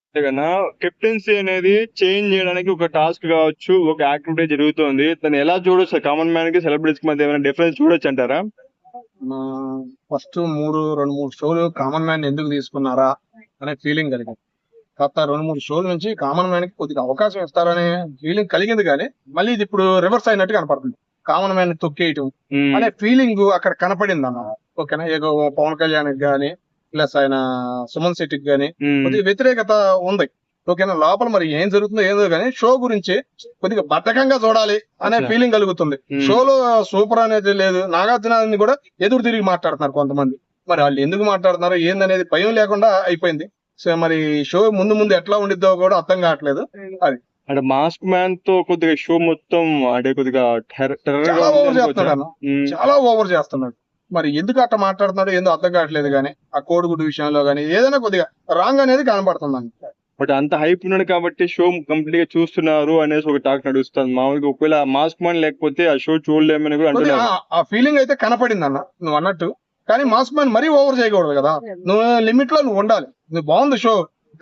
అంతేగానా captaincy అనేది change చేయడానికి ఒక టాస్క్ కావచ్చు, ఒక యాక్టివిటీ జరుగుతుంది. దాన్ని ఎలా చూడొచ్చు? కామన్ మ్యాన్ కి సెలబ్రిటీస్ కి మధ్య ఏమైనా డిఫరెన్స్ చూడొచ్చు అంటారా? ఫస్ట్ రెండు మూడు షోలు కామన్ మ్యాన్ ఎందుకు తీసుకున్నారా అనే ఫీలింగ్ కలిగింది. గత 2-3 షోల నుంచి కామన్ మ్యాన్ కి కొద్దిగా అవకాశం ఇస్తారనే ఫీలింగ్ కలిగింది, కానీ మళ్ళీ ఇది ఇప్పుడు రివర్స్ అయినట్టు కనపడుతుంది. కామన్ మ్యాన్ తొక్కేయటం అనే ఫీలింగ్ అక్కడ కనపడింది అన్న. ఓకేనా, ఏదో పవన్ కళ్యాణ్ గానీ ప్లస్ ఆయన సుమన్ శెట్టికి గానీ కొద్దిగా వ్యతిరేకత ఉంది. ఓకేనా, లోపల మరి ఏం జరుగుతుందో ఏదో కానీ షో గురించి కొద్దిగా బద్ధకంగా చూడాలి అనే ఫీలింగ్ కలుగుతుంది. షోలో సూపర్ అనేది లేదు. నాగార్జున కూడా ఎదురు తిరిగి మాట్లాడుతున్నారు కొంతమంది. మరి వాళ్ళు ఎందుకు మాట్లాడుతున్నారు ఏందనేది భయం లేకుండా అయిపోయింది. సో మరి షో ముందు ముందు ఎట్లా ఉండిద్దో కూడా అర్థం కావట్లేదు. అది అంటే మాస్క్ మ్యాన్ తో కొద్దిగా షో మొత్తం అంటే కొద్దిగా చాలా ఓవర్ చేస్తున్నాడు అన్న, చాలా ఓవర్ చేస్తున్నాడు. మరి ఎందుకు అట్లా మాట్లాడుతున్నాడు ఏందో అర్థం కావట్లేదు. కానీ ఆ కోడిగుడ్డు విషయంలో కానీ ఏదైనా కొద్దిగా రాంగ్ అనేది కనబడుతుంది. బట్ అంత హైప్ ఉన్నాడు కాబట్టి షో కంప్లీట్ గా చూస్తున్నారు అనేసి ఒక టాక్ నడుస్తుంది. మామూలుగా ఒకవేళ మాస్క్ మ్యాన్ లేకపోతే ఆ షో చూడలేమని కూడా అంటున్నారు. ఆ ఫీలింగ్ అయితే కనపడింది అన్న నువ్వు అన్నట్టు. కానీ మాస్క్ మ్యాన్ మరీ ఓవర్ చేయకూడదు కదా, నువ్వు లిమిట్ లో నువ్వు ఉండాలి. నువ్వు బాగుంది షో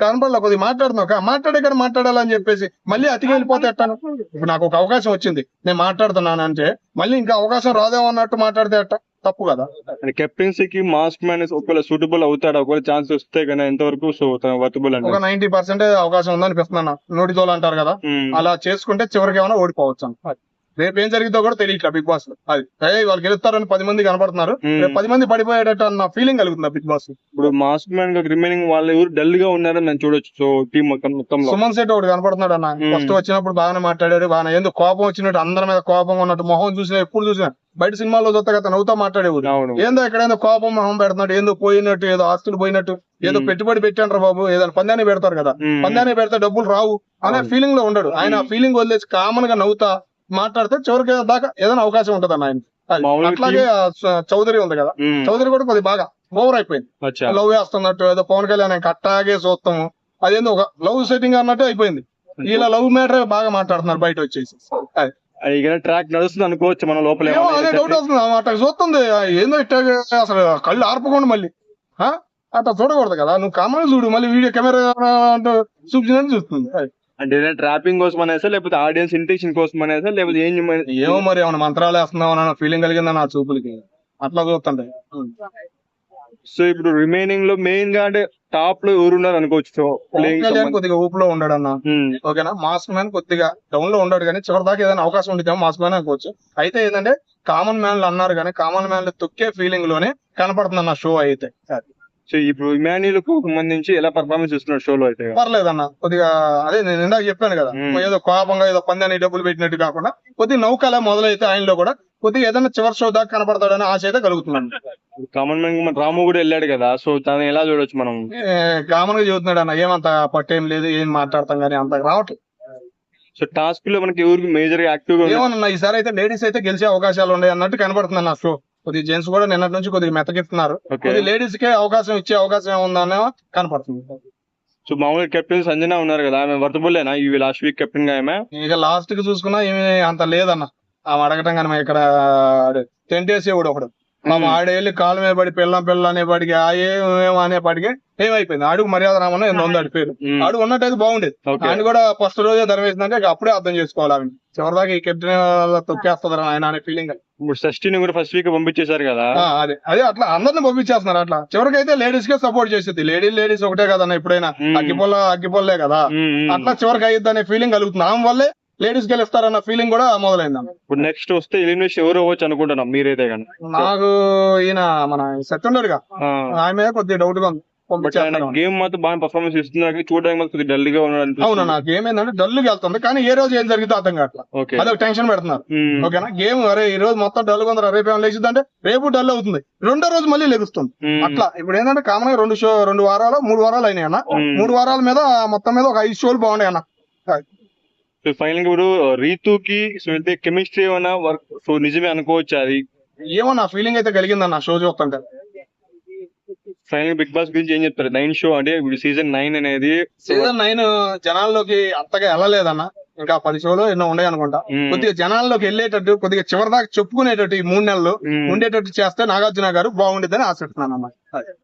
కనపడలే, కొద్దిగా మాట్లాడుతున్నావు మాట్లాడే ఇక్కడ మాట్లాడాలని చెప్పేసి మళ్ళీ అతికి వెళ్ళిపోతే ఎట్టాను. ఇప్పుడు నాకు ఒక అవకాశం వచ్చింది, నేను మాట్లాడుతున్నాను అంటే మళ్ళీ ఇంకా అవకాశం రాదేమో అన్నట్టు మాట్లాడితే ఎట్ట, తప్పు కదా. కెప్టెన్సీకి మాస్క్ మ్యాన్ ఒకవేళ సూటబుల్ అవుతాడు, ఒకవేళ ఛాన్స్ వస్తే కానీ ఎంతవరకు వర్తబుల్ అంటే ఒక 90% అవకాశం ఉందనిపిస్తున్నా. నోటితోలు అంటారు కదా, అలా చేసుకుంటే చివరికి ఏమైనా ఓడిపోవచ్చు. రేపు ఏం జరిగిందో కూడా తెలియట్లా బిగ్ బాస్ లో. అది వాళ్ళు గెలుస్తారని 10 మంది కనపడుతున్నారు, రేపు 10 మంది పడిపోయేటట్టు అన్న ఫీలింగ్ కలుగుతుంది బిగ్ బాస్. ఇప్పుడు మాస్క్ మ్యాన్ రిమైనింగ్ వాళ్ళు ఎవరు డల్ గా ఉన్నారని నేను చూడొచ్చు. సో టీం మొత్తం సుమన్ శెట్టి ఒకటి కనపడుతున్నాడు అన్న. ఫస్ట్ వచ్చినప్పుడు బాగానే మాట్లాడాడు, బాగా ఎందుకు కోపం వచ్చినట్టు అందరి మీద కోపం ఉన్నట్టు మొహం చూసినా ఎప్పుడు చూసినా బయట సినిమాల్లో చూస్తే కదా నవ్వుతా మాట్లాడేవాడు. ఏందో ఎక్కడైందో కోపం మొహం పెడుతున్నాడు, ఏందో పోయినట్టు, ఏదో ఆస్తులు పోయినట్టు, ఏదో పెట్టుబడి పెట్టాండ్రా బాబు, ఏదైనా పందాన్ని పెడతారు కదా, పందాన్ని పెడితే డబ్బులు రావు అనే ఫీలింగ్ లో ఉండడు ఆయన. ఫీలింగ్ వదిలేసి కామన్ గా నవ్వుతా మాట్లాడితే చివరికి దాకా ఏదైనా అవకాశం ఉంటది అన్న ఆయన. అట్లాగే చౌదరి ఉంది కదా, చౌదరి కూడా కొద్దిగా బాగా ఓవర్ అయిపోయింది. లవ్ వేస్తున్నట్టు ఏదో పవన్ కళ్యాణ్ అట్టాగే చూస్తాము, అదేందో ఒక లవ్ సెట్టింగ్ అన్నట్టు అయిపోయింది. ఇలా లవ్ మ్యాటర్ బాగా మాట్లాడుతున్నారు బయట వచ్చేసి. ట్రాక్ నడుస్తుంది అనుకోవచ్చు మన లోపల. అదే డౌట్ వస్తుంది అట్లా చూస్తుంది, ఏందో ఇట్లా అసలు కళ్ళు ఆర్పకుండా మళ్ళీ అట్లా చూడకూడదు కదా. నువ్వు కామన్ చూడు, మళ్ళీ వీడియో కెమెరా అంటూ చూపించినట్టు చూస్తుంది. అంటే ట్రాపింగ్ కోసం అనేసా, లేకపోతే ఆడియన్స్ ఇంటెన్షన్ కోసం అనేసా, లేకపోతే ఏమో మరి ఏమైనా మంత్రాలు వేస్తున్నావు అన్న ఫీలింగ్ కలిగిందా నా చూపులకి, అట్లా చూస్తుంటే. సో ఇప్పుడు రిమైనింగ్ లో మెయిన్ గా అంటే టాప్ లో ఎవరున్నారు అనుకోవచ్చు. కొద్దిగా ఊపులో ఉండడు అన్న. ఓకేనా, మాస్క్ మ్యాన్ కొద్దిగా డౌన్ లో ఉండడు, కానీ చివరి దాకా ఏదైనా అవకాశం ఉంటుందేమో మాస్క్ మ్యాన్ అనుకోవచ్చు. అయితే ఏంటంటే కామన్ మ్యాన్లు అన్నారు, కానీ కామన్ మ్యాన్లు తొక్కే ఫీలింగ్ లోనే కనపడుతుంది అన్న షో అయితే. సో ఇప్పుడు ఇమాన్యుయల్కు సంబంధించి ఎలా పర్ఫార్మెన్స్ ఇస్తున్నాడు షోలో? అయితే పర్లేదన్న, కొద్దిగా అదే నేను ఇందాక చెప్పాను కదా, ఏదో కోపంగా ఏదో పందాన్ని డబ్బులు పెట్టినట్టు కాకుండా కొద్దిగా నౌకలా మొదలైతే ఆయనలో కూడా కొద్దిగా ఏదైనా చివరి షో దాకా కనపడతాడని ఆశ అయితే కలుగుతున్నాను. కామన్ మ్యాన్ రాము కూడా వెళ్ళాడు కదా, సో తను ఎలా చూడొచ్చు మనం? కామన్ గా చూస్తున్నాడు అన్న, ఏమంత పట్టేం లేదు, ఏం మాట్లాడతాం కానీ అంత రావట్లేదు. సో టాస్క్ లో మనకి ఎవరికి మేజర్ గా యాక్టివ్ గా ఏమన్నా ఈసారి అయితే లేడీస్ అయితే గెలిచే అవకాశాలు ఉన్నాయి అన్నట్టు కనబడుతుంది అన్న షో. కొద్దిగా జెంట్స్ కూడా నిన్నటి నుంచి కొద్దిగా మెతకిస్తున్నారు, కొద్దిగా లేడీస్ కే అవకాశం ఇచ్చే అవకాశం ఏముందనే కనపడుతుంది. సో మామూలుగా కెప్టెన్ సంజన ఉన్నారు కదా, ఆమె వర్తబుల్లేనా ఈ లాస్ట్ వీక్ కెప్టెన్ గా? ఆమె ఇక లాస్ట్ కి చూసుకున్నా ఏమి అంత లేదన్న. ఆమె అడగటం కానీ ఇక్కడ టెంటేసేవాడు ఒకడు, ఆడేళ్ళి కాలు మీద పడి పిల్ల అనేపాటికి ఏమో అనేపాటికి ఏమైపోయింది. అడుగు మర్యాద రామన్న ఎంత ఉంది ఆడి పేరు, అడుగు ఉన్నట్టయితే బాగుండేది. ఆయన కూడా ఫస్ట్ రోజే ధరవేసిందంటే అప్పుడే అర్థం చేసుకోవాలి ఆమె. చివరిదాకా ఈ కెప్టెన్ తొక్కేస్తుంది ఆయన అనే ఫీలింగ్. ఇప్పుడు షష్ఠిని కూడా ఫస్ట్ వీక్ పంపించేశారు కదా. అదే అట్లా అందరిని పంపించేస్తున్నారు. అట్లా చివరికి అయితే లేడీస్ కే సపోర్ట్ చేసేది. లేడీస్ ఒకటే కదన్న, ఎప్పుడైనా అగ్గిపోల్లే కదా, అట్లా చివరికి అయ్యిద్ది అనే ఫీలింగ్ కలుగుతుంది. ఆమె వల్లే లేడీస్ గెలుస్తారన్న ఫీలింగ్ కూడా మొదలైంది. ఇప్పుడు నెక్స్ట్ వస్తే ఎలిమినేషన్ ఎవరు అవ్వచ్చు అనుకుంటున్నాం మీరైతే? కానీ నాకు ఈయన మన సత్యుండరుగా ఆమె కొద్దిగా డౌట్ గా ఉంది. గేమ్ మాత్రం బాగా పర్ఫార్మెన్స్ ఇస్తున్నారు, చూడడానికి కొద్దిగా డల్ గా ఉన్నాడు. అవునా, నాకు ఏమైందంటే డల్ గా వెళ్తుంది, కానీ ఏ రోజు ఏం జరిగితే అర్థం కావట్లా. అదొక టెన్షన్ పెడుతున్నారు. ఓకేనా, గేమ్ అరే ఈ రోజు మొత్తం డల్ గా ఉంది, రేపు ఏమైనా లేచింది అంటే రేపు డల్ అవుతుంది, రెండో రోజు మళ్ళీ లెగుస్తుంది. అట్లా ఇప్పుడు ఏంటంటే కామన్ గా 3 వారాలు అయినాయి అన్న. 3 వారాల మీద మొత్తం మీద ఒక 5 షోలు బాగున్నాయి అన్న. ఫైనల్ గా ఇప్పుడు రీతుకి కెమిస్ట్రీ ఏమైనా వర్క్ సో నిజమే అనుకోవచ్చు? అది ఏమో నా ఫీలింగ్ అయితే కలిగిందన్న షో చూస్తుంటే. ఫైనల్ బిగ్ బాస్ గురించి ఏం చెప్తారు? 9 షో అంటే ఇప్పుడు సీజన్ 9 అనేది, సీజన్ 9 జనాల్లోకి అంతగా వెళ్ళలేదన్న. ఇంకా 10 షోలు ఎన్నో ఉన్నాయి అనుకుంటా. కొద్దిగా జనాల్లోకి వెళ్ళేటట్టు, కొద్దిగా చివరి దాకా చెప్పుకునేటట్టు ఈ 3 నెలలు ఉండేటట్టు చేస్తే నాగార్జున గారు బాగుండేదని ఆశిస్తున్నాను అన్న.